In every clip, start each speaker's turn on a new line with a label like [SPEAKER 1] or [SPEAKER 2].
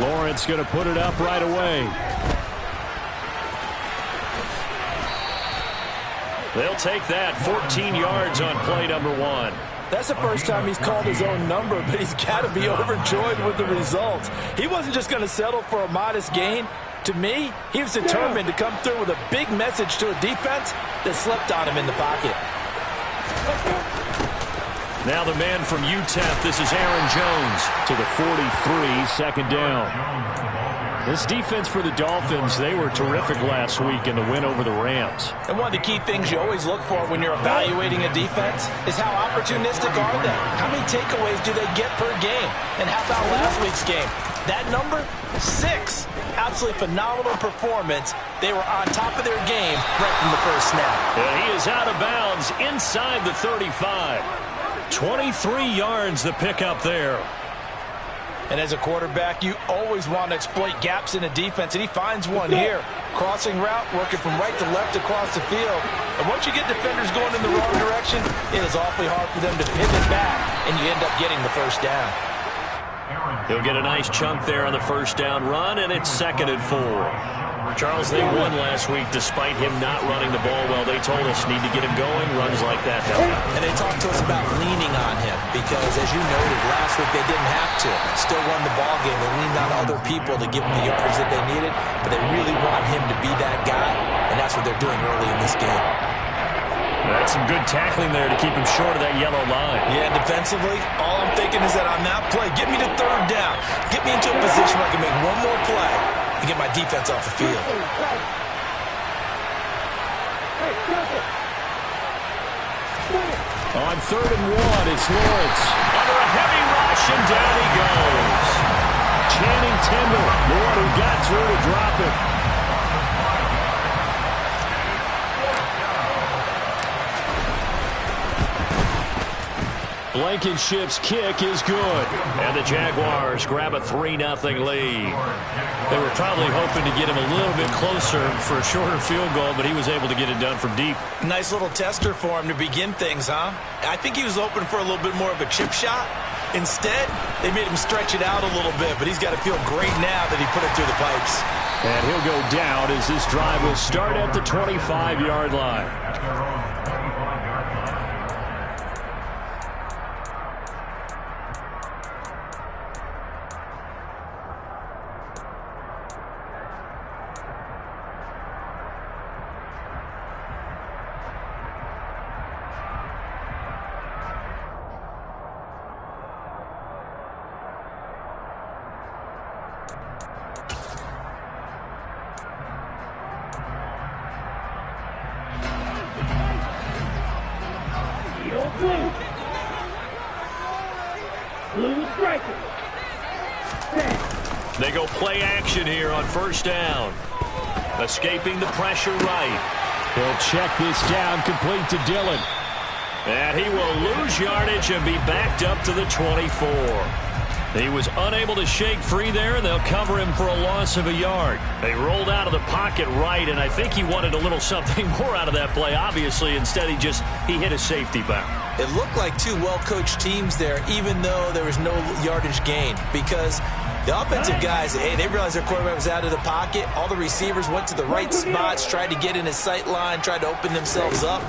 [SPEAKER 1] Lawrence going to put it up right away. They'll take that. 14 yards on play number 1.
[SPEAKER 2] That's the first time he's called his own number, but he's got to be overjoyed with the results. He wasn't just going to settle for a modest gain. To me, he was determined to come through with a big message to a defense that slept on him in the pocket.
[SPEAKER 1] Now the man from UTEP, this is Aaron Jones to the 43, second down. This defense for the Dolphins, they were terrific last week in the win over the Rams.
[SPEAKER 2] And one of the key things you always look for when you're evaluating a defense is how opportunistic are they? How many takeaways do they get per game? And how about last week's game? That number, 6. Absolutely phenomenal performance. They were on top of their game right from the first snap.
[SPEAKER 1] He is out of bounds inside the 35. 23 yards the pickup there.
[SPEAKER 2] And as a quarterback, you always want to exploit gaps in a defense, and he finds one here. Crossing route, working from right to left across the field. And once you get defenders going in the wrong direction, it is awfully hard for them to pivot back, and you end up getting the first down.
[SPEAKER 1] He'll get a nice chunk there on the first down run, and it's 2nd and 4. Charles, they won last week despite him not running the ball well. They told us need to get him going. Runs like that help.
[SPEAKER 2] And they talked to us about leaning on him because, as you noted, last week they didn't have to. Still won the ball game. They leaned on other people to give them the yardage that they needed, but they really want him to be that guy, and that's what they're doing early in this game.
[SPEAKER 1] That's some good tackling there to keep him short of that yellow line.
[SPEAKER 2] Yeah, defensively, all I'm thinking is that on that play, get me to 3rd down. Get me into a position where I can make one more play and get my defense off the field.
[SPEAKER 1] On 3rd and 1, it's Lawrence. Under a heavy rush, and down he goes. Channing Tindall, the one who got through to drop it. Blankenship's kick is good. And the Jaguars grab a 3-0 lead. They were probably hoping to get him a little bit closer for a shorter field goal, but he was able to get it done from deep.
[SPEAKER 2] Nice little tester for him to begin things, huh? I think he was hoping for a little bit more of a chip shot. Instead, they made him stretch it out a little bit, but he's got to feel great now that he put it through the pipes.
[SPEAKER 1] And he'll go down as this drive will start at the 25-yard line. They go play action here on 1st down. Escaping the pressure right. He'll check this down, complete to Dillon. And he will lose yardage and be backed up to the 24. He was unable to shake free there, and they'll cover him for a loss of a yard. They rolled out of the pocket right, and I think he wanted a little something more out of that play. Obviously, instead he hit a safety bound.
[SPEAKER 2] It looked like two well-coached teams there, even though there was no yardage gain, because the offensive guys, they realized their quarterback was out of the pocket. All the receivers went to the right spots, tried to get in his sight line, tried to open themselves up.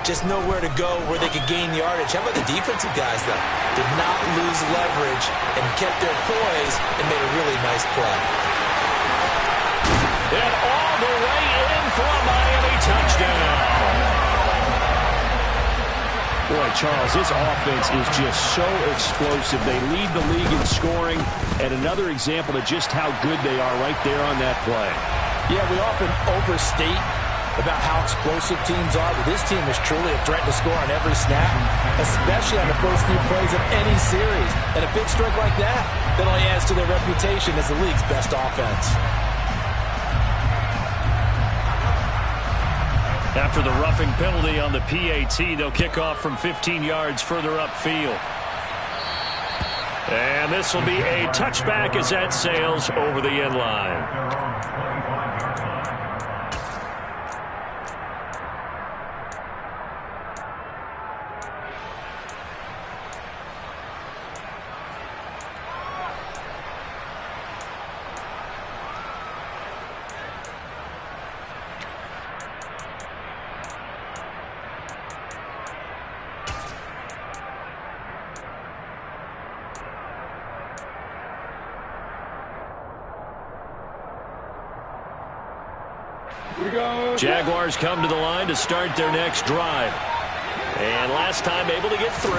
[SPEAKER 2] Just nowhere to go where they could gain yardage. How about the defensive guys, though? Did not lose leverage and kept their poise and made a really nice play.
[SPEAKER 1] And all the way in for a Miami touchdown. Boy, Charles, this offense is just so explosive. They lead the league in scoring, and another example of just how good they are right there on that play.
[SPEAKER 2] Yeah, we often overstate about how explosive teams are, but this team is truly a threat to score on every snap, especially on the first few plays of any series. And a big strike like that only adds to their reputation as the league's best offense.
[SPEAKER 1] After the roughing penalty on the PAT, they'll kick off from 15 yards further upfield. And this will be a touchback as that sails over the end line. Jaguars come to the line to start their next drive. And last time able to get 3.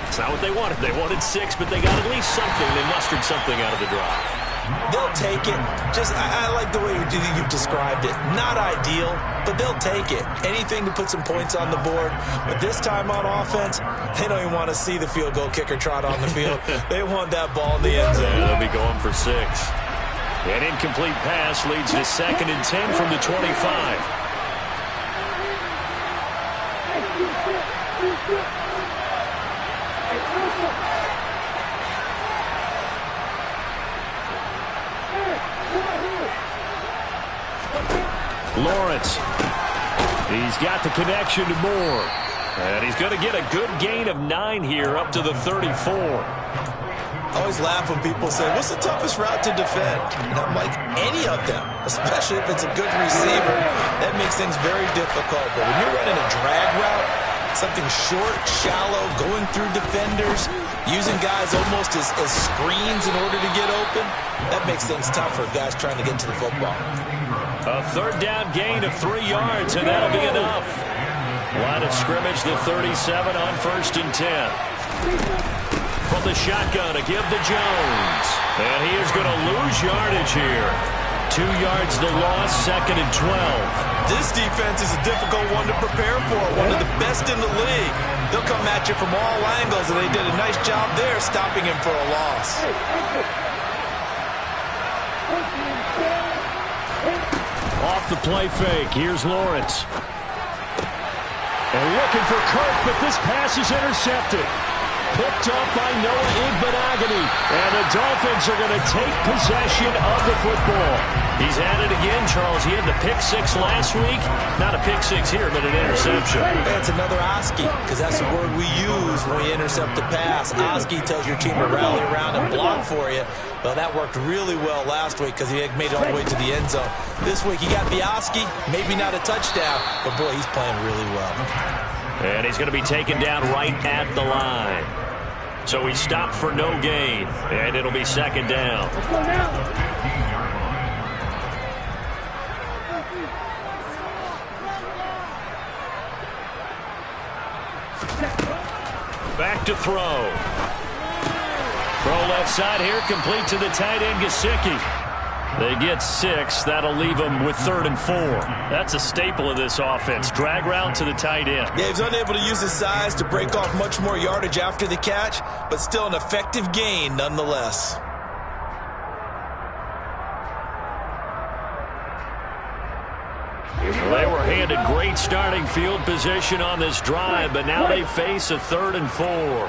[SPEAKER 1] It's not what they wanted. They wanted 6, but they got at least something. They mustered something out of the drive.
[SPEAKER 2] They'll take it. I like the way you've described it. Not ideal, but they'll take it. Anything to put some points on the board. But this time on offense, they don't even want to see the field goal kicker trot on the field. They want that ball in the end zone.
[SPEAKER 1] Yeah, they'll be going for 6. An incomplete pass leads to 2nd and 10 from the 25. Lawrence. He's got the connection to Moore. And he's going to get a good gain of 9 here up to the 34.
[SPEAKER 2] I always laugh when people say, what's the toughest route to defend? And I'm like, any of them, especially if it's a good receiver. That makes things very difficult. But when you're running a drag route, something short, shallow, going through defenders, using guys almost as screens in order to get open, that makes things tough for guys trying to get to the football.
[SPEAKER 1] A 3rd down gain of 3 yards, and that'll be enough. Line of scrimmage, the 37 on 1st and 10. From the shotgun to give to Jones. And he is going to lose yardage here. 2 yards the loss, 2nd and 12.
[SPEAKER 2] This defense is a difficult one to prepare for, one of the best in the league. They'll come at you from all angles, and they did a nice job there stopping him for a loss.
[SPEAKER 1] Off the play fake, here's Lawrence. And looking for Kirk, but this pass is intercepted. Picked up by Noah Igbinoghene. And the Dolphins are going to take possession of the football. He's at it again, Charles. He had the pick 6 last week. Not a pick 6 here, but an interception.
[SPEAKER 2] That's another Oski, because that's the word we use when we intercept the pass. Oski tells your team to rally around and block for you. Well, that worked really well last week because he had made it all the way to the end zone. This week, he got the Oski, maybe not a touchdown, but boy, he's playing really well.
[SPEAKER 1] And he's going to be taken down right at the line. So he stopped for no gain, and it'll be 2nd down.
[SPEAKER 3] Let's go now.
[SPEAKER 1] Back to throw. Throw left side here, complete to the tight end, Gesicki. They get 6. That'll leave them with 3rd and 4. That's a staple of this offense. Drag route to the tight end.
[SPEAKER 2] Yeah, he's unable to use his size to break off much more yardage after the catch, but still an effective gain nonetheless.
[SPEAKER 1] They were handed great starting field position on this drive, but now they face a 3rd and 4.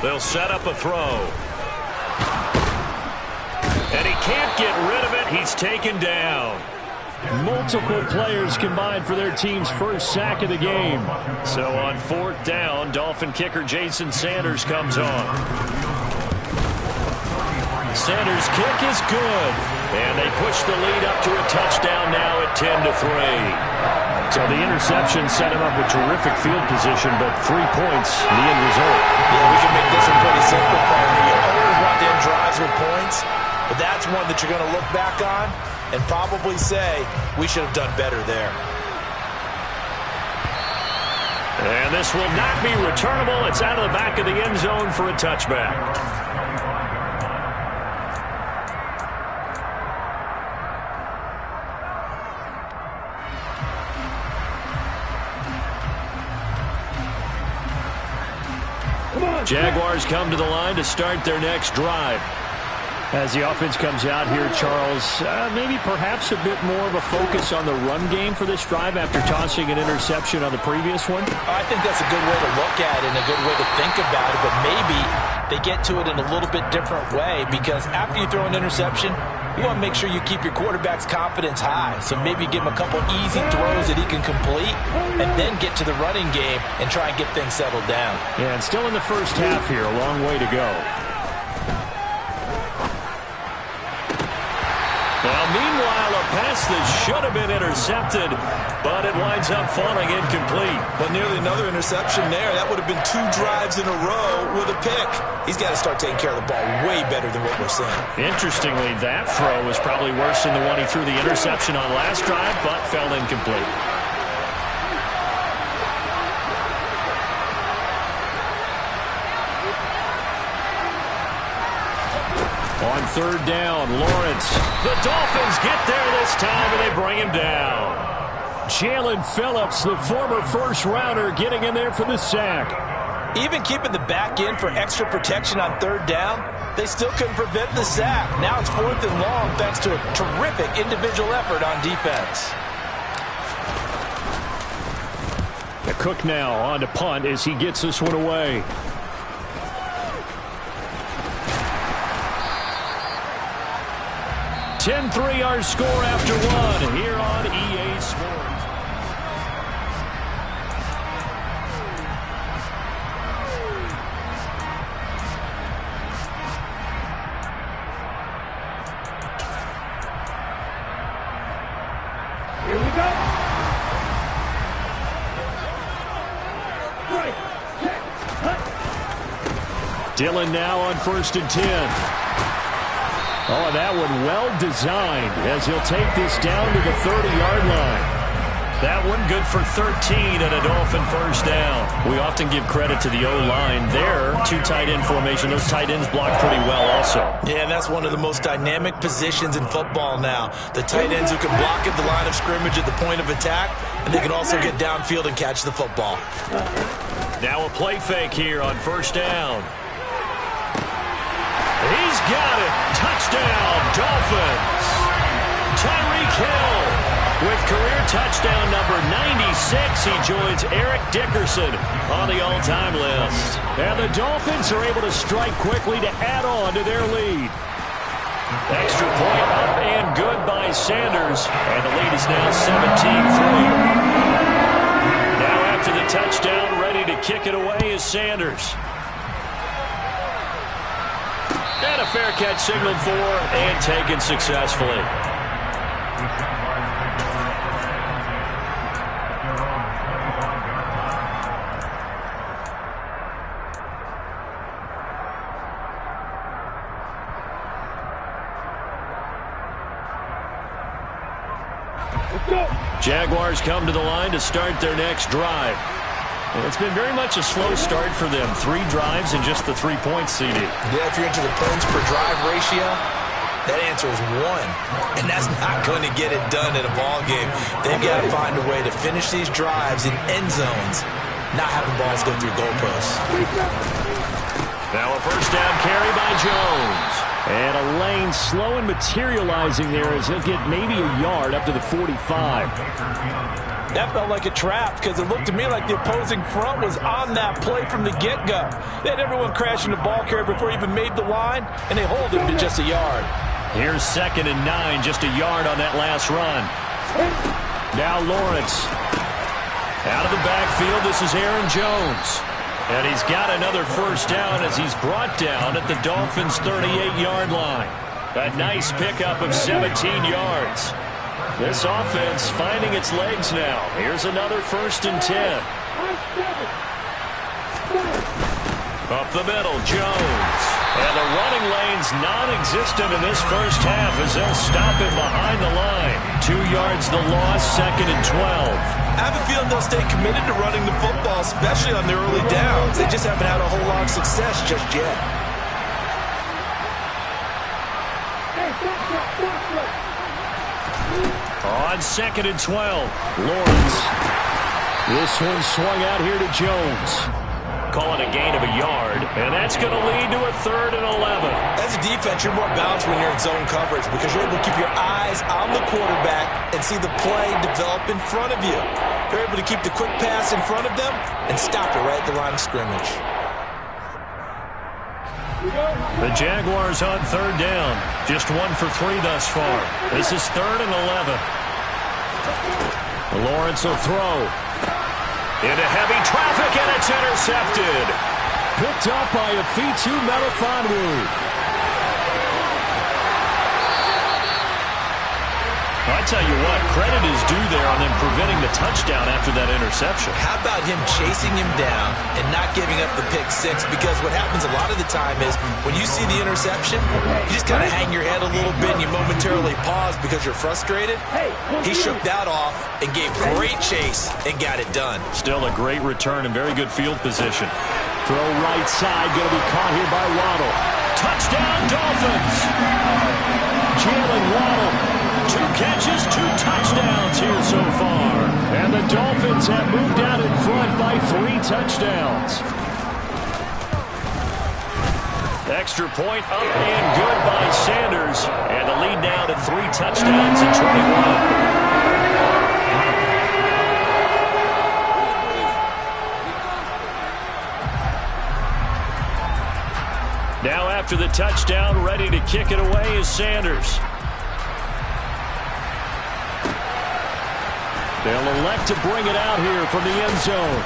[SPEAKER 1] They'll set up a throw. And he can't get rid of it. He's taken down. Multiple players combined for their team's first sack of the game. So on 4th down, Dolphin kicker Jason Sanders comes on. Sanders' kick is good. And they push the lead up to a touchdown now at 10-3. So the interception set him up with terrific field position, but 3 points, the end result.
[SPEAKER 2] Yeah, we can make this one pretty simple, partner. You always want to end drives with points, but that's one that you're going to look back on and probably say, we should have done better there.
[SPEAKER 1] And this will not be returnable. It's out of the back of the end zone for a touchback. Jaguars come to the line to start their next drive. As the offense comes out here, Charles, maybe perhaps a bit more of a focus on the run game for this drive after tossing an interception on the previous one?
[SPEAKER 2] I think that's a good way to look at it and a good way to think about it, but maybe they get to it in a little bit different way, because after you throw an interception, you want to make sure you keep your quarterback's confidence high. So maybe give him a couple easy throws that he can complete and then get to the running game and try and get things settled down.
[SPEAKER 1] Yeah, and still in the first half here, a long way to go. Well, meanwhile, a pass that should have been intercepted, but it winds up falling incomplete.
[SPEAKER 2] But nearly another interception there. That would have been 2 drives in a row with a pick. He's got to start taking care of the ball way better than what we're seeing.
[SPEAKER 1] Interestingly, that throw was probably worse than the one he threw the interception on last drive, but fell incomplete. On 3rd down, Lawrence. The Dolphins get there this time, and they bring him down. Jalen Phillips, the former first-rounder, getting in there for the sack.
[SPEAKER 2] Even keeping the back end for extra protection on 3rd down, they still couldn't prevent the sack. Now it's 4th and long thanks to a terrific individual effort on defense.
[SPEAKER 1] The Cook now on to punt as he gets this one away. 10-3 our score after 1 here on EA Sports.
[SPEAKER 3] Here we go. Right.
[SPEAKER 1] Dillon now on 1st and 10. Oh, that one well designed as he'll take this down to the 30-yard line. That one good for 13 and a Dolphin first down. We often give credit to the O-line there. 2 tight end formation. Those tight ends block pretty well also.
[SPEAKER 2] Yeah, and that's one of the most dynamic positions in football now. The tight ends who can block at the line of scrimmage at the point of attack, and they can also get downfield and catch the football.
[SPEAKER 1] Now a play fake here on 1st down. He's got it. Touchdown, Dolphins. Tyreek Hill with career touchdown number 96. He joins Eric Dickerson on the all-time list. And the Dolphins are able to strike quickly to add on to their lead. Extra point up and good by Sanders. And the lead is now 17-3. Now after the touchdown, ready to kick it away is Sanders. And a fair catch signaled for and taken successfully. Jaguars come to the line to start their next drive. It's been very much a slow start for them. 3 drives and just the 3 points, CD.
[SPEAKER 2] Yeah, if you're into the points per drive ratio, that answer is 1. And that's not going to get it done in a ball game. They've got to find a way to finish these drives in end zones, not having balls go through goalposts.
[SPEAKER 1] Now a first down carry by Jones. And a lane slow and materializing there as he'll get maybe a yard up to the 45.
[SPEAKER 2] That felt like a trap because it looked to me like the opposing front was on that play from the get-go. They had everyone crashing the ball carrier before he even made the line, and they hold him to just a yard.
[SPEAKER 1] Here's 2nd and 9, just a yard on that last run. Now Lawrence. Out of the backfield, this is Aaron Jones. And he's got another first down as he's brought down at the Dolphins' 38-yard line. A nice pickup of 17 yards. This offense finding its legs now. Here's another 1st and 10. Up the middle, Jones. And the running lane's non-existent in this first half as they'll stop him behind the line. 2 yards the loss, 2nd and 12.
[SPEAKER 2] I have a feeling they'll stay committed to running the football, especially on their early downs. They just haven't had a whole lot of success just yet.
[SPEAKER 1] On 2nd and 12, Lawrence. This one swung out here to Jones. Call it a gain of a yard, and that's going to lead to a 3rd and 11.
[SPEAKER 2] As a defense, you're more balanced when you're in zone coverage because you're able to keep your eyes on the quarterback and see the play develop in front of you. You're able to keep the quick pass in front of them and stop it right at the line of scrimmage.
[SPEAKER 1] The Jaguars on 3rd down. Just 1 for 3 thus far. This is 3rd and 11. Lawrence will throw. Into heavy traffic, and it's intercepted. Picked up by Afitu Melifonwu. I tell you what, credit is due there on them preventing the touchdown after that interception.
[SPEAKER 2] How about him chasing him down and not giving up the pick six? Because what happens a lot of the time is when you see the interception, you just kind of hang your head a little bit and you momentarily pause because you're frustrated. He shook that off and gave great chase and got it done.
[SPEAKER 1] Still a great return and very good field position. Throw right side, going to be caught here by Waddle. Touchdown, Dolphins! Jalen Waddle. 2 catches, 2 touchdowns here so far. And the Dolphins have moved out in front by 3 touchdowns. Extra point up and good by Sanders. And the lead now to 3 touchdowns at 21. Now after the touchdown, ready to kick it away is Sanders. They'll elect to bring it out here from the end zone.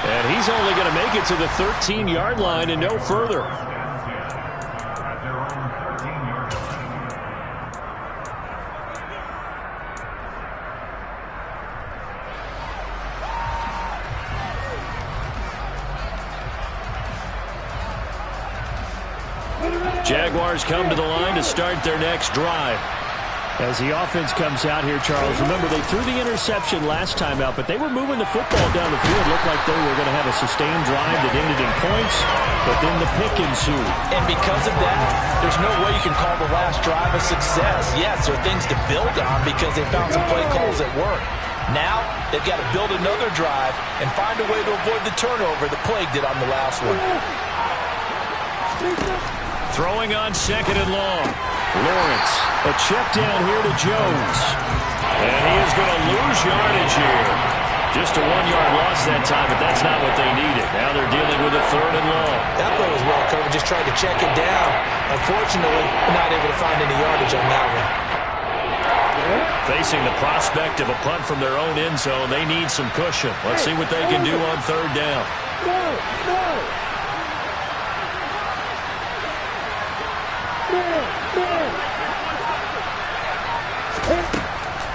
[SPEAKER 1] And he's only going to make it to the 13-yard line and no further. Jaguars come to the line to start their next drive. As the offense comes out here, Charles, remember they threw the interception last time out, but they were moving the football down the field. Looked like they were going to have a sustained drive that ended in points, but then the pick ensued.
[SPEAKER 2] And because of that, there's no way you can call the last drive a success. Yes, there are things to build on because they found some play calls that work. Now, they've got to build another drive and find a way to avoid the turnover the Plague did on the last one.
[SPEAKER 1] Throwing on 2nd and long. Lawrence, a check down here to Jones. And he is going to lose yardage here. Just a 1-yard loss that time, but that's not what they needed. Now they're dealing with a 3rd and long.
[SPEAKER 2] That play was well covered, just tried to check it down. Unfortunately, not able to find any yardage on that one.
[SPEAKER 1] Facing the prospect of a punt from their own end zone, they need some cushion. Let's see what they can do on 3rd down.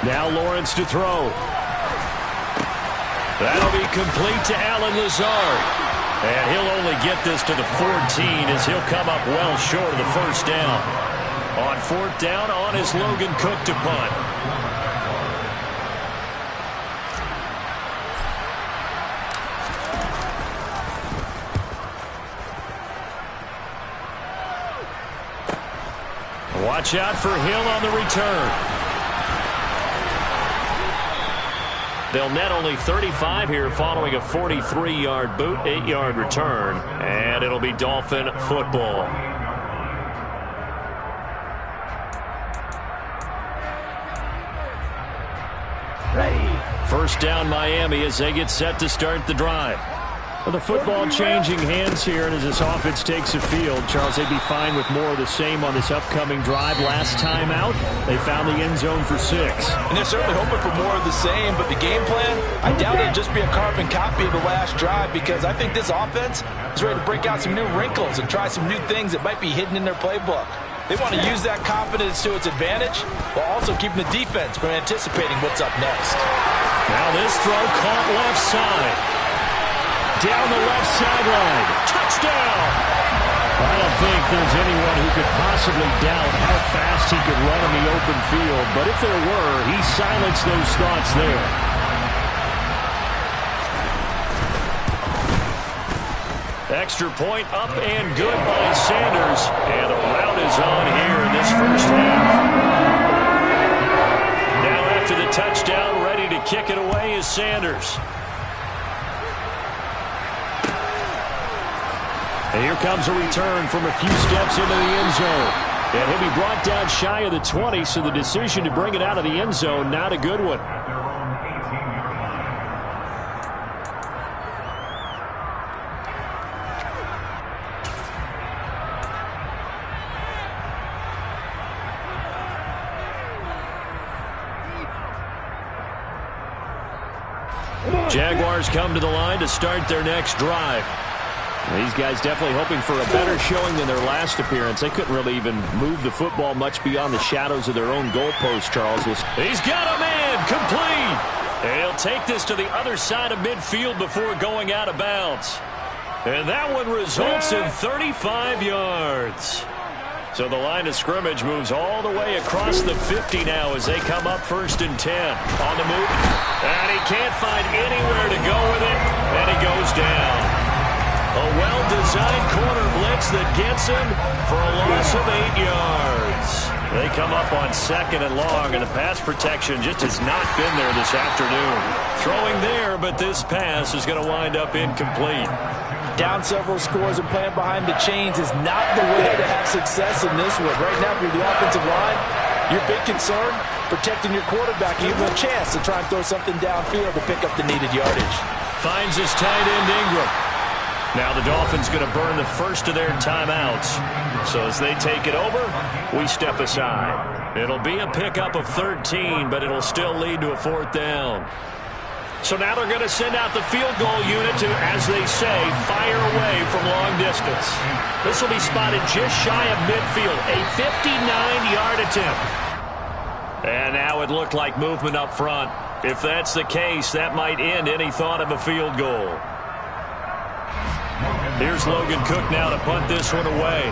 [SPEAKER 1] Now Lawrence to throw. That'll be complete to Allen Lazard. And he'll only get this to the 14 as he'll come up well short of the 1st down. On 4th down, on is Logan Cook to punt. Watch out for Hill on the return. They'll net only 35 here following a 43-yard boot, 8-yard return, and it'll be Dolphin football. Ready. 1st down Miami as they get set to start the drive. Well, the football changing hands here, and as this offense takes the field, Charles, they'd be fine with more of the same on this upcoming drive. Last time out, they found the end zone for 6.
[SPEAKER 2] And they're certainly hoping for more of the same, but the game plan, I doubt it'll just be a carbon copy of the last drive because I think this offense is ready to break out some new wrinkles and try some new things that might be hidden in their playbook. They want to use that confidence to its advantage while also keeping the defense from anticipating what's up next.
[SPEAKER 1] Now this throw caught left side. Down the left sideline. Touchdown! I don't think there's anyone who could possibly doubt how fast he could run in the open field. But if there were, he silenced those thoughts there. Extra point up and good by Sanders. And the route is on here in this 1st half. Now after the touchdown, ready to kick it away is Sanders. And here comes a return from a few steps into the end zone. And he'll be brought down shy of the 20, so the decision to bring it out of the end zone, not a good one. Jaguars come to the line to start their next drive. These guys definitely hoping for a better showing than their last appearance. They couldn't really even move the football much beyond the shadows of their own goalpost, Charles. He's got a man, complete. And he'll take this to the other side of midfield before going out of bounds. And that one results in 35 yards. So the line of scrimmage moves all the way across the 50 now as they come up 1st and 10. On the move. And he can't find anywhere to go with it. And he goes down. A well-designed corner blitz that gets him for a loss of 8 yards. They come up on 2nd and long, and the pass protection just has not been there this afternoon. Throwing there, but this pass is going to wind up incomplete.
[SPEAKER 2] Down several scores and playing behind the chains is not the way to have success in this one. Right now, for the offensive line, your big concern, protecting your quarterback, give him a chance to try and throw something downfield to pick up the needed yardage.
[SPEAKER 1] Finds his tight end, Ingram. Now the Dolphins going to burn the first of their timeouts. So as they take it over, we step aside. It'll be a pickup of 13, but it'll still lead to a 4th down. So now they're going to send out the field goal unit to, as they say, fire away from long distance. This will be spotted just shy of midfield, a 59-yard attempt. And now it looked like movement up front. If that's the case, that might end any thought of a field goal. Here's Logan Cook now to punt this one away.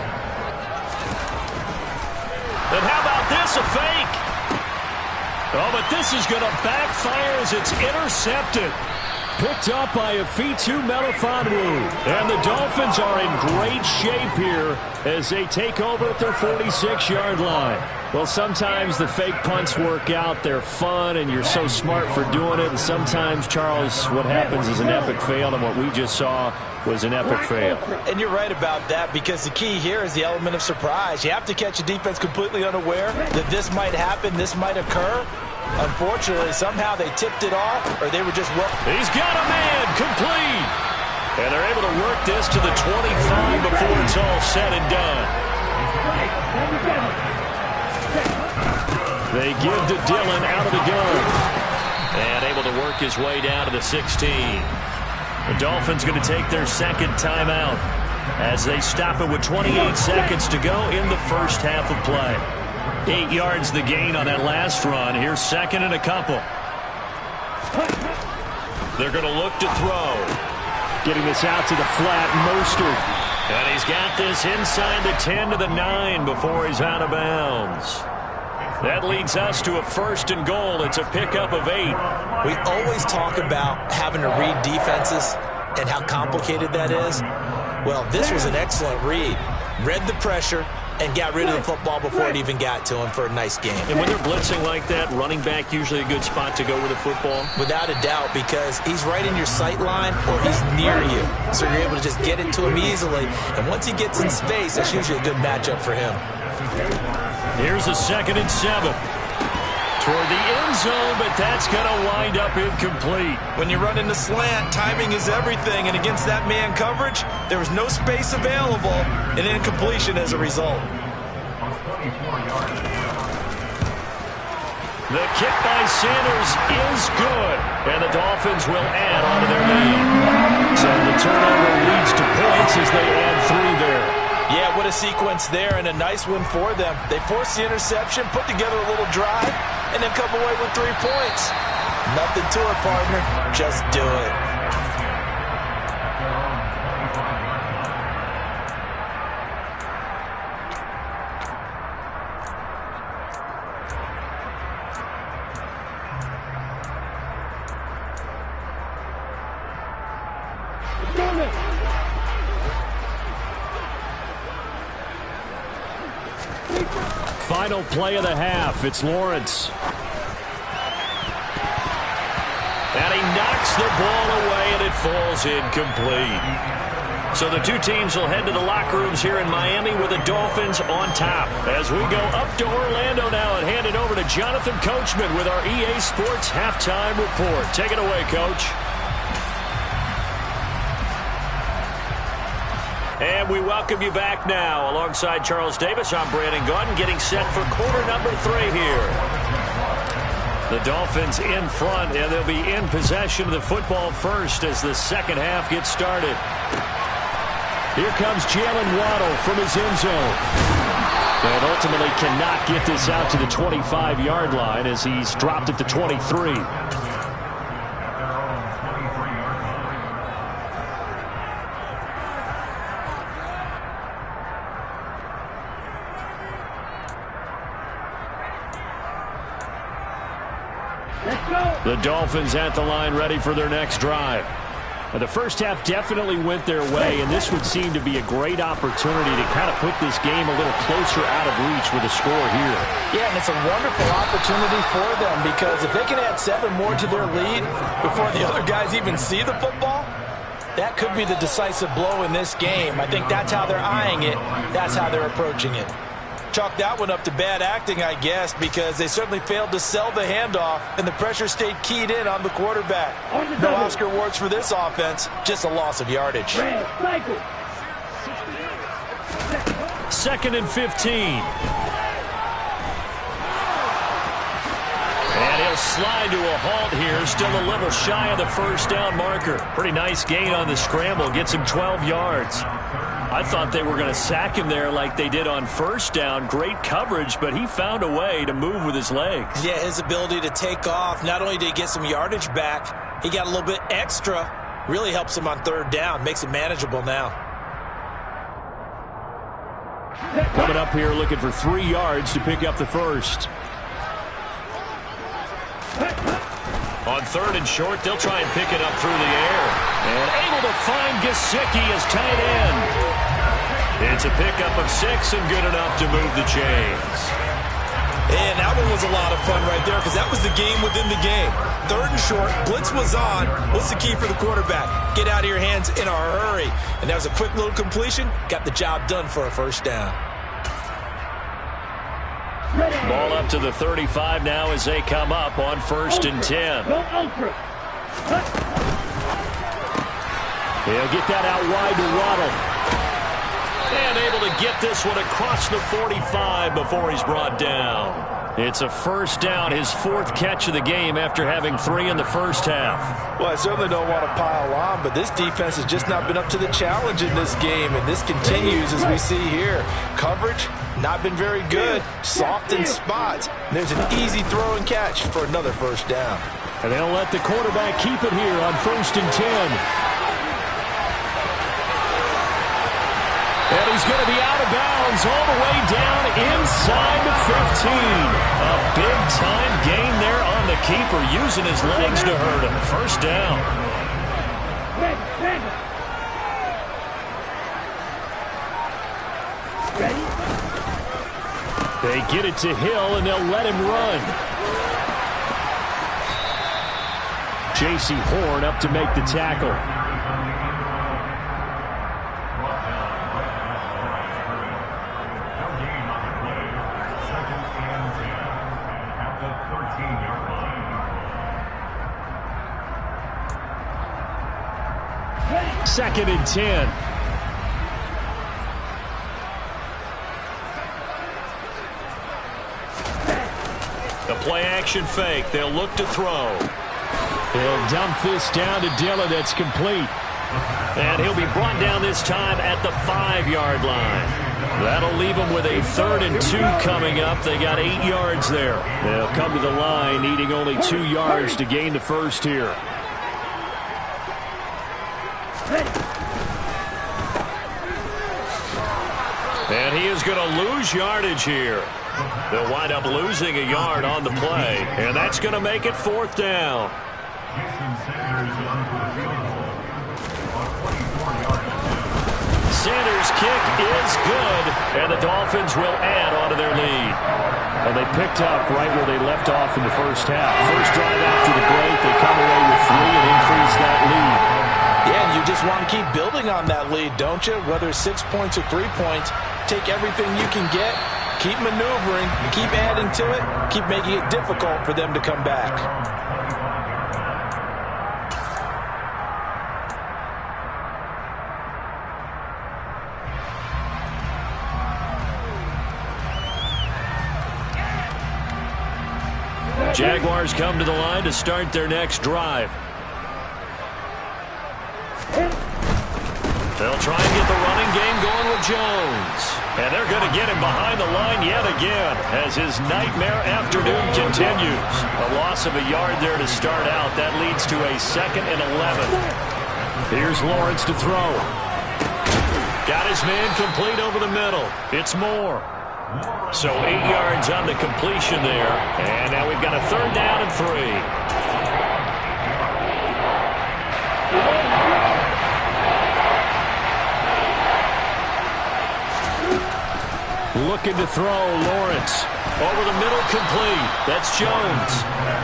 [SPEAKER 1] And how about this, a fake? Oh, but this is going to backfire as it's intercepted. Picked up by Afitu Melifonwu. And the Dolphins are in great shape here as they take over at their 46-yard line. Well, sometimes the fake punts work out. They're fun, and you're so smart for doing it. And sometimes, Charles, what happens is an epic fail, and what we just saw was an epic fail.
[SPEAKER 2] And you're right about that, because the key here is the element of surprise. You have to catch a defense completely unaware that this might happen, this might occur. Unfortunately, somehow they tipped it off, or they were just
[SPEAKER 1] He's got a man, complete. And they're able to work this to the 25 before it's all said and done. They give to Dillon out of the gun. And able to work his way down to the 16. The Dolphins going to take their 2nd timeout as they stop it with 28 seconds to go in the first half of play. 8 yards the gain on that last run. Here's 2nd and a couple. They're going to look to throw. Getting this out to the flat, Mostert. And he's got this inside the 10 to the 9 before he's out of bounds. That leads us to a 1st and goal. It's a pickup of 8.
[SPEAKER 2] We always talk about having to read defenses and how complicated that is. Well, this was an excellent read. Read the pressure and got rid of the football before it even got to him for a nice game.
[SPEAKER 1] And when they're blitzing like that, running back usually a good spot to go with the football?
[SPEAKER 2] Without a doubt, because he's right in your sight line or he's near you. So you're able to just get it to him easily. And once he gets in space, that's usually a good matchup for him.
[SPEAKER 1] Here's a 2nd and 7. Toward the end zone, but that's going to wind up incomplete.
[SPEAKER 2] When you run in the slant, timing is everything, and against that man coverage, there was no space available, and incompletion as a result.
[SPEAKER 1] The kick by Sanders is good, and the Dolphins will add on to their lead. So the turnover leads to points as they add 3 there.
[SPEAKER 2] Yeah, what a sequence there, and a nice one for them. They forced the interception, put together a little drive, and then come away with 3 points. Nothing to it, partner. Just do it.
[SPEAKER 1] Final play of the half. It's Lawrence. And he knocks the ball away, and it falls incomplete. So the two teams will head to the locker rooms here in Miami with the Dolphins on top. As we go up to Orlando now and hand it over to Jonathan Coachman with our EA Sports Halftime Report. Take it away, Coach. And we welcome you back now. Alongside Charles Davis, I'm Brandon Gaudin, getting set for quarter number 3 here. The Dolphins in front, and they'll be in possession of the football first as the second half gets started. Here comes Jalen Waddle from his end zone. And ultimately cannot get this out to the 25-yard line as he's dropped at the 23. The Dolphins at the line ready for their next drive. The first half definitely went their way, and this would seem to be a great opportunity to kind of put this game a little closer out of reach with a score here.
[SPEAKER 2] Yeah, and it's a wonderful opportunity for them because if they can add 7 more to their lead before the other guys even see the football, that could be the decisive blow in this game. I think that's how they're eyeing it. That's how they're approaching it. Chalk that one up to bad acting, I guess, because they certainly failed to sell the handoff, and the pressure stayed keyed in on the quarterback. No Oscar awards for this offense, just a loss of yardage.
[SPEAKER 1] 2nd and 15. And he'll slide to a halt here, still a little shy of the first down marker. Pretty nice gain on the scramble, gets him 12 yards. I thought they were going to sack him there like they did on first down. Great coverage, but he found a way to move with his legs.
[SPEAKER 2] Yeah, his ability to take off, not only did he get some yardage back, he got a little bit extra. Really helps him on 3rd down, makes it manageable now.
[SPEAKER 1] Coming up here looking for 3 yards to pick up the first. On 3rd and short, they'll try and pick it up through the air. And able to find Gesicki as tight end. It's a pickup of 6 and good enough to move the chains.
[SPEAKER 2] And that one was a lot of fun right there because that was the game within the game. 3rd and short, blitz was on. What's the key for the quarterback? Get out of your hands in a hurry. And that was a quick little completion. Got the job done for a first down.
[SPEAKER 1] Ball up to the 35 now as they come up on 1st and 10. He'll get that out wide to Waddle. And able to get this one across the 45 before he's brought down. It's a first down, his 4th catch of the game after having 3 in the first half.
[SPEAKER 2] Well, I certainly don't want to pile on, but this defense has just not been up to the challenge in this game, and this continues as we see here. Coverage, not been very good, soft in spots. There's an easy throw and catch for another first down.
[SPEAKER 1] And they'll let the quarterback keep it here on 1st and 10. And he's going to be out of bounds all the way down inside the 15. A big-time gain there on the keeper, using his legs to hurt him. First down. They get it to Hill, and they'll let him run. J.C. Horn up to make the tackle. Second and 10. The play-action fake. They'll look to throw. He'll dump this down to Dillon. That's complete. And he'll be brought down this time at the 5-yard line. That'll leave them with a 3rd and 2 coming up. They got 8 yards there. They'll come to the line, needing only 2 yards to gain the first here. And he is going to lose yardage here. They'll wind up losing a yard on the play, and that's going to make it 4th down. Sanders' kick is good, and the Dolphins will add on to their lead. And they picked up right where they left off in the first half. First drive after the break, they come away with 3 and increase that lead.
[SPEAKER 2] Yeah, and you just want to keep building on that lead, don't you? Whether it's 6 points or 3 points, take everything you can get, keep maneuvering, keep adding to it, keep making it difficult for them to come back.
[SPEAKER 1] Jaguars come to the line to start their next drive. They'll try and get the running game going with Jones. And they're going to get him behind the line yet again as his nightmare afternoon continues. A loss of a yard there to start out. That leads to a 2nd and 11. Here's Lawrence to throw. Got his man complete over the middle. It's Moore. So 8 yards on the completion there. And now we've got a 3rd down and 3. Looking to throw, Lawrence. Over the middle, complete. That's Jones.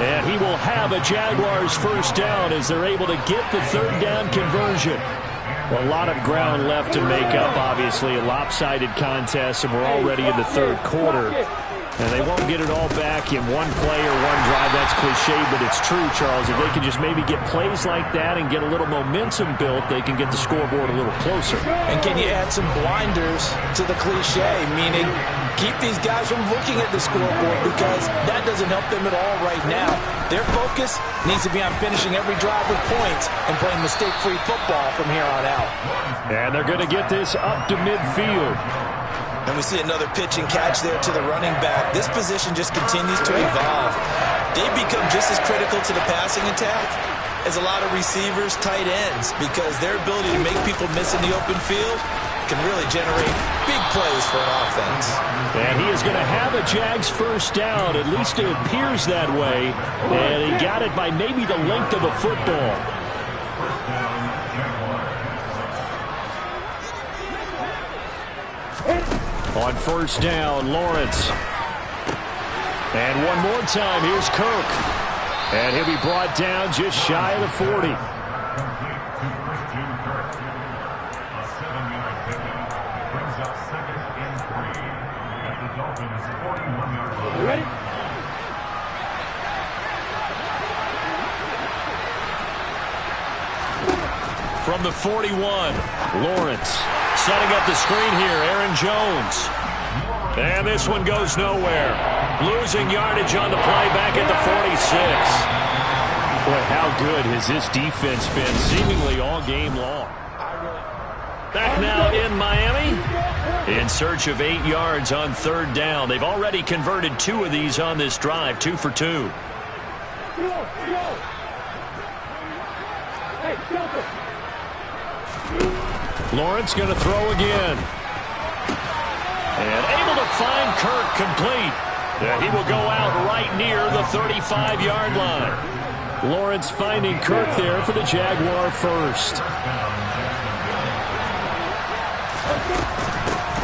[SPEAKER 1] And he will have a Jaguars 1st down as they're able to get the 3rd down conversion. A lot of ground left to make up, obviously. A lopsided contest, and we're already in the 3rd quarter. And they won't get it all back in one play or one drive. That's cliche, but it's true, Charles. If they can just maybe get plays like that and get a little momentum built, they can get the scoreboard a little closer.
[SPEAKER 2] And can you add some blinders to the cliche, meaning keep these guys from looking at the scoreboard because that doesn't help them at all right now. Their focus needs to be on finishing every drive with points and playing mistake-free football from here on out.
[SPEAKER 1] And they're going to get this up to midfield.
[SPEAKER 2] And we see another pitch and catch there to the running back. This position just continues to evolve. They become just as critical to the passing attack as a lot of receivers, tight ends, because their ability to make people miss in the open field can really generate big plays for an offense.
[SPEAKER 1] And he is going to have a Jags 1st down. At least it appears that way. And he got it by maybe the length of a football. On 1st down, Lawrence. And one more time, here's Kirk. And he'll be brought down just shy of the 40.
[SPEAKER 3] Ready?
[SPEAKER 1] From the 41, Lawrence. Setting up the screen here, Aaron Jones. And this one goes nowhere. Losing yardage on the play back at the 46. Boy, how good has this defense been seemingly all game long. Back now in Miami. In search of 8 yards on 3rd down. They've already converted 2 of these on this drive, 2 for 2. Lawrence going to throw again. And able to find Kirk complete. And he will go out right near the 35-yard line. Lawrence finding Kirk there for the Jaguar 1st.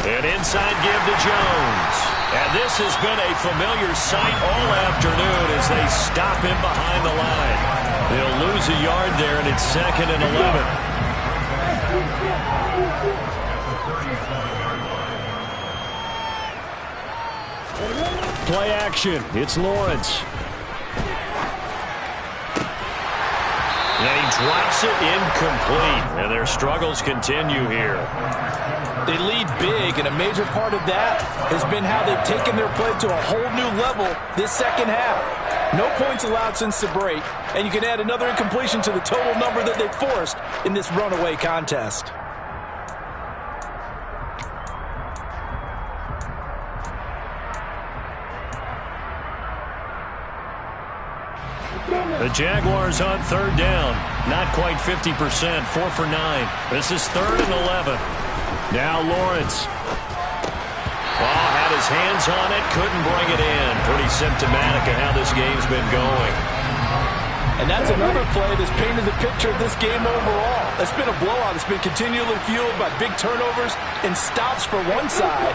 [SPEAKER 1] An inside give to Jones. And this has been a familiar sight all afternoon as they stop him behind the line. They'll lose a yard there, and it's 2nd and 11. Play action. It's Lawrence. And he drops it incomplete. And their struggles continue here.
[SPEAKER 2] They lead big, and a major part of that has been how they've taken their play to a whole new level this 2nd half. No points allowed since the break, and you can add another incompletion to the total number that they've forced in this runaway contest.
[SPEAKER 1] The Jaguars on 3rd down. Not quite 50%, 4 for 9. This is 3rd and 11. Now Lawrence. Oh, had his hands on it, couldn't bring it in. Pretty symptomatic of how this game's been going.
[SPEAKER 2] And that's another play that's painted the picture of this game overall. It's been a blowout. It's been continually fueled by big turnovers and stops for one side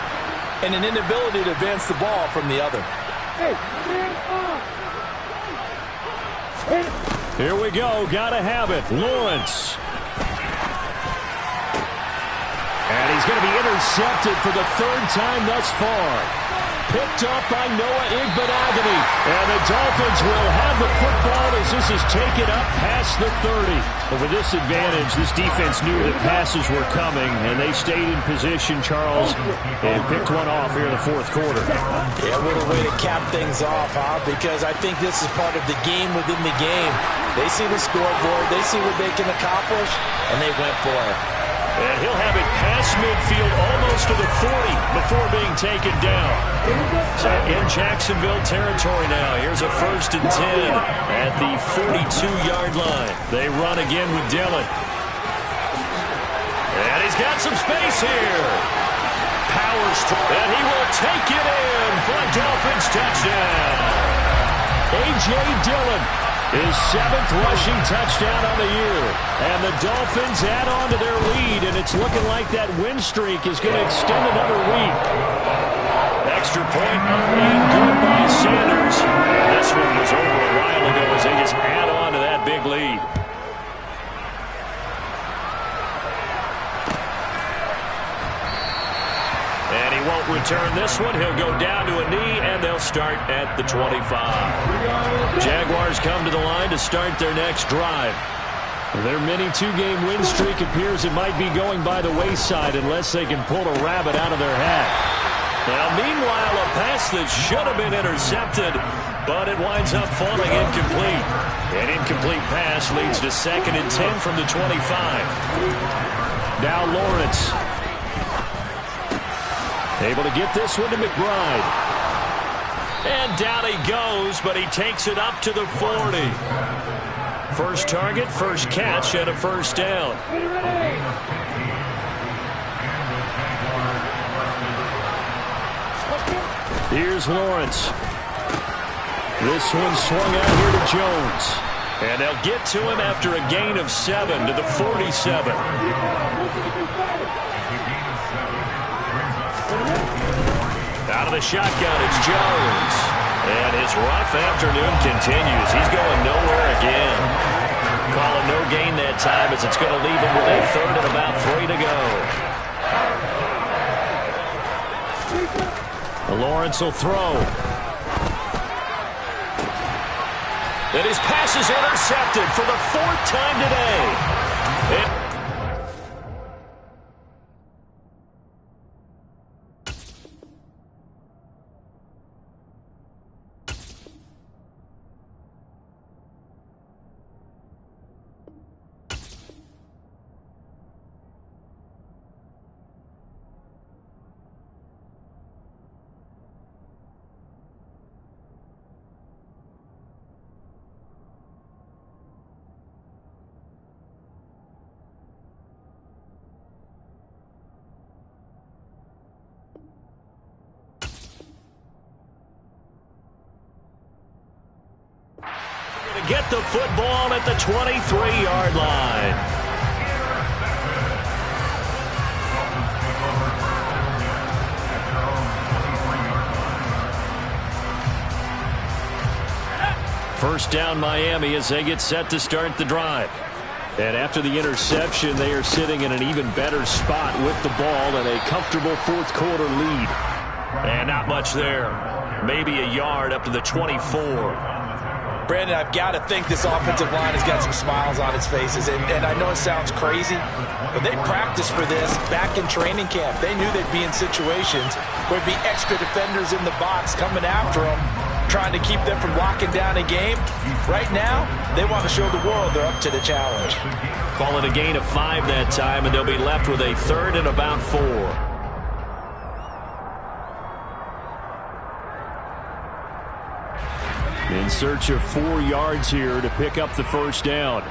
[SPEAKER 2] and an inability to advance the ball from the other.
[SPEAKER 1] Here we go. Gotta have it. Lawrence. And he's going to be intercepted for the 3rd time thus far. Picked up by Noah Igbenogany. And the Dolphins will have the football as this is taken up past the 30. But with this advantage, this defense knew that passes were coming, and they stayed in position, Charles, and picked one off here in the 4th quarter.
[SPEAKER 2] Yeah, what a way to cap things off, huh? Because I think this is part of the game within the game. They see the scoreboard, they see what they can accomplish, and they went for it.
[SPEAKER 1] And he'll have it past midfield almost to the 40 before being taken down. So in Jacksonville territory now. Here's a 1st and 10 at the 42-yard line. They run again with Dillon. And he's got some space here. Powers through, and he will take it in for a Dolphins touchdown. A.J. Dillon, his 7th rushing touchdown on the year. And the Dolphins add on to their lead, and it's looking like that win streak is going to extend another week. Extra point made good by Sanders. And this one was over a while ago as they just add on to that big lead. And he won't return this one. He'll go down to a knee, and they'll start at the 25. Jaguars come to the line to start their next drive. Their mini 2-game win streak appears it might be going by the wayside unless they can pull a rabbit out of their hat. Now, meanwhile, a pass that should have been intercepted, but it winds up falling incomplete. An incomplete pass leads to 2nd and 10 from the 25. Now Lawrence. Able to get this one to McBride. And down he goes, but he takes it up to the 40. First target, first catch, and a 1st down. Here's Lawrence. This one swung out here to Jones. And they'll get to him after a gain of 7 to the 47. Out of the shotgun, it's Jones. And his rough afternoon continues. He's going nowhere again. Calling no gain that time as it's going to leave him with a 3rd and about 3 to go. Lawrence will throw. And his pass is intercepted for the 4th time today. Get the football at the 23-yard line. First down Miami as they get set to start the drive. And after the interception, they are sitting in an even better spot with the ball and a comfortable 4th quarter lead. And not much there. Maybe a yard up to the 24.
[SPEAKER 2] Brandon, I've got to think this offensive line has got some smiles on its faces. And I know it sounds crazy, but they practiced for this back in training camp. They knew they'd be in situations where there'd be extra defenders in the box coming after them, trying to keep them from locking down a game. Right now, they want to show the world they're up to the challenge.
[SPEAKER 1] Call it a gain of 5 that time, and they'll be left with a 3rd and about 4. In search of 4 yards here to pick up the 1st down.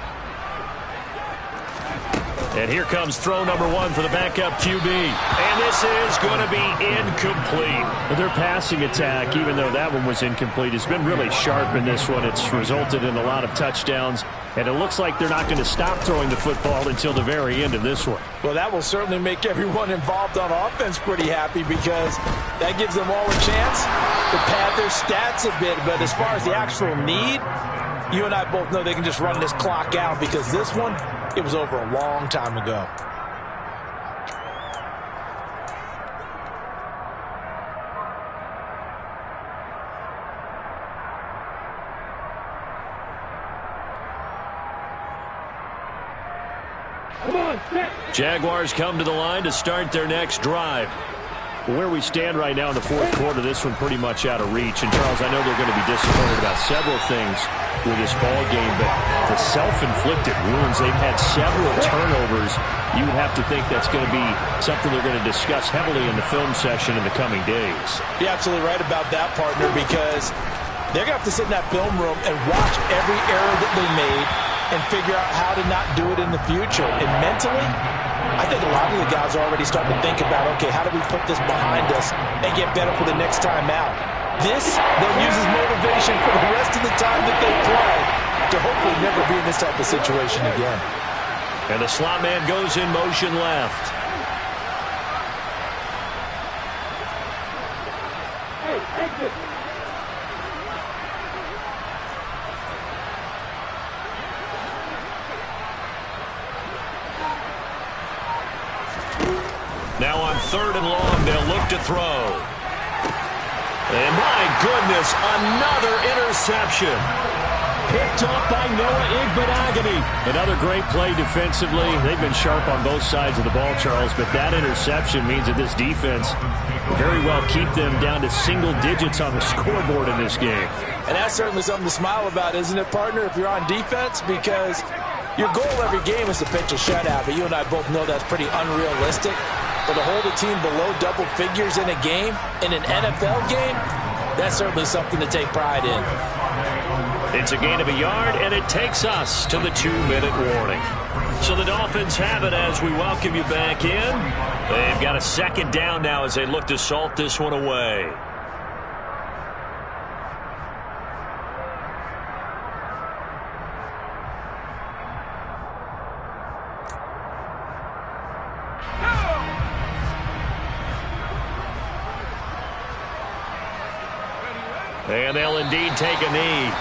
[SPEAKER 1] And here comes throw number 1 for the backup QB. And this is going to be incomplete. Their passing attack, even though that one was incomplete, has been really sharp in this one. It's resulted in a lot of touchdowns. And it looks like they're not going to stop throwing the football until the very end of this one.
[SPEAKER 2] Well, that will certainly make everyone involved on offense pretty happy because that gives them all a chance to pad their stats a bit. But as far as the actual need, you and I both know they can just run this clock out because this one, it was over a long time ago.
[SPEAKER 1] Jaguars come to the line to start their next drive. Where we stand right now in the fourth quarter, this one pretty much out of reach. And, Charles, I know they're going to be disappointed about several things with this ball game, but the self-inflicted wounds, they've had several turnovers. You would have to think that's going to be something they're going to discuss heavily in the film session in the coming days.
[SPEAKER 2] You're absolutely right about that, partner, because they're going to have to sit in that film room and watch every error that they made and figure out how to not do it in the future. And mentally, I think a lot of the guys are already starting to think about, okay, how do we put this behind us and get better for the next time out? This, they'll use as motivation for the rest of the time that they play to hopefully never be in this type of situation again.
[SPEAKER 1] And the slot man goes in motion left. Now on 3rd and long, they'll look to throw. And my goodness, another interception. Picked off by Noah Igbenogany. Another great play defensively. They've been sharp on both sides of the ball, Charles, but that interception means that this defense very well keep them down to single digits on the scoreboard in this game.
[SPEAKER 2] And that's certainly something to smile about, isn't it, partner, if you're on defense? Because your goal every game is to pitch a shutout, but you and I both know that's pretty unrealistic. But to hold a team below double figures in a game, in an NFL game, that's certainly something to take pride in.
[SPEAKER 1] It's a gain of a yard, and it takes us to the 2-minute warning. So the Dolphins have it as we welcome you back in. They've got a 2nd down now as they look to salt this one away. And they'll indeed take a knee.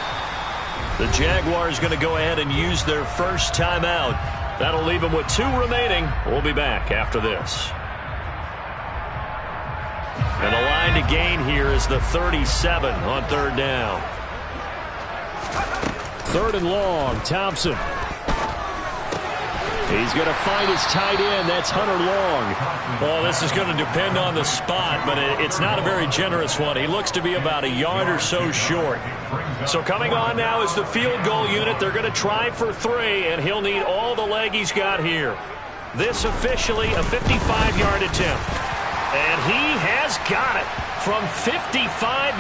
[SPEAKER 1] The Jaguars going to go ahead and use their first timeout. That'll leave them with 2 remaining. We'll be back after this. And the line to gain here is the 37 on 3rd down. 3rd and long, Thompson. He's going to find his tight end. That's Hunter Long. Well, this is going to depend on the spot, but it's not a very generous one. He looks to be about a yard or so short. So coming on now is the field goal unit. They're going to try for 3, and he'll need all the leg he's got here. This officially a 55-yard attempt. And he has got it from 55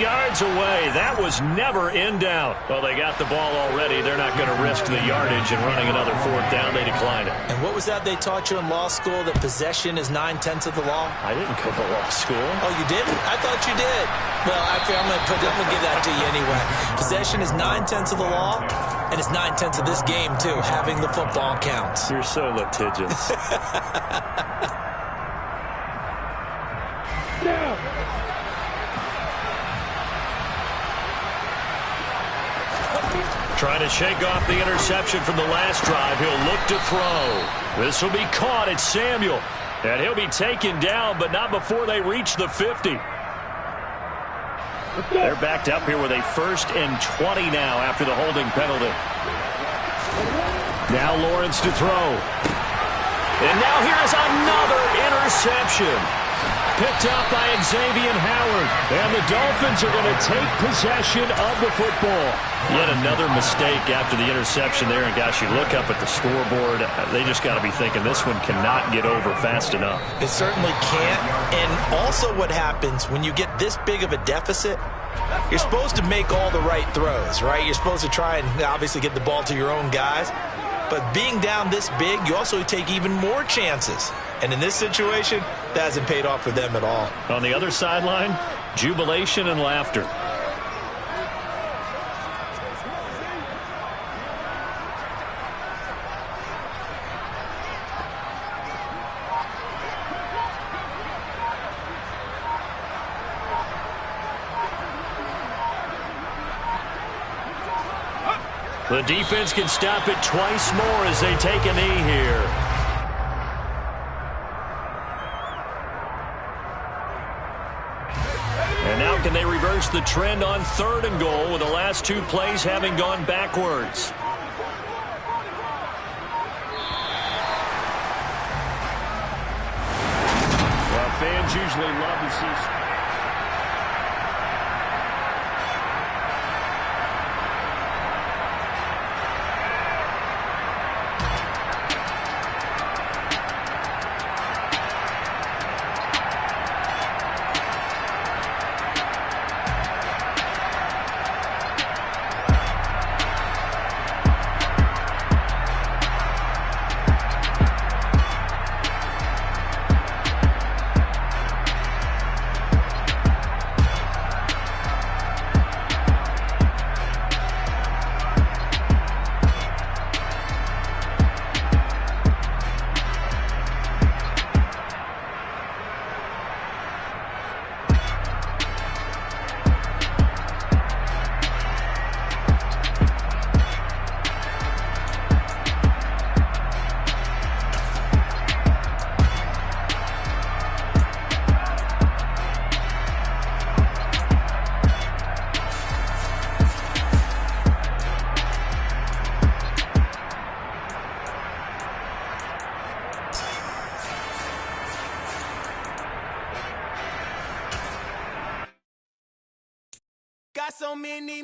[SPEAKER 1] yards away. That was never in doubt. Well, they got the ball already. They're not going to risk the yardage and running another 4th down. They declined it.
[SPEAKER 2] And what was that they taught you in law school, that possession is 9/10 of the law?
[SPEAKER 1] I didn't go to law school.
[SPEAKER 2] Oh, you didn't? I thought you did. Well, actually, I'm going to give that to you anyway. Possession is 9/10 of the law, and it's 9/10 of this game, too. Having the football counts.
[SPEAKER 1] You're so litigious. Trying to shake off the interception from the last drive. He'll look to throw. This will be caught. It's Samuel. And he'll be taken down, but not before they reach the 50. They're backed up here with a 1st and 20 now after the holding penalty. Now Lawrence to throw. And now here's another interception. Picked up by Xavier Howard. And the Dolphins are going to take possession of the football. Yet another mistake after the interception there. And, gosh, you look up at the scoreboard. They just got to be thinking this one cannot get over fast enough.
[SPEAKER 2] It certainly can't. And also what happens when you get this big of a deficit, you're supposed to make all the right throws, right? You're supposed to try and obviously get the ball to your own guys. But being down this big, you also take even more chances. And in this situation, that hasn't paid off for them at all.
[SPEAKER 1] On the other sideline, jubilation and laughter. The defense can stop it twice more as they take a knee here. And now can they reverse the trend on 3rd and goal with the last 2 plays having gone backwards? Well, fans usually love to see...
[SPEAKER 4] Got so many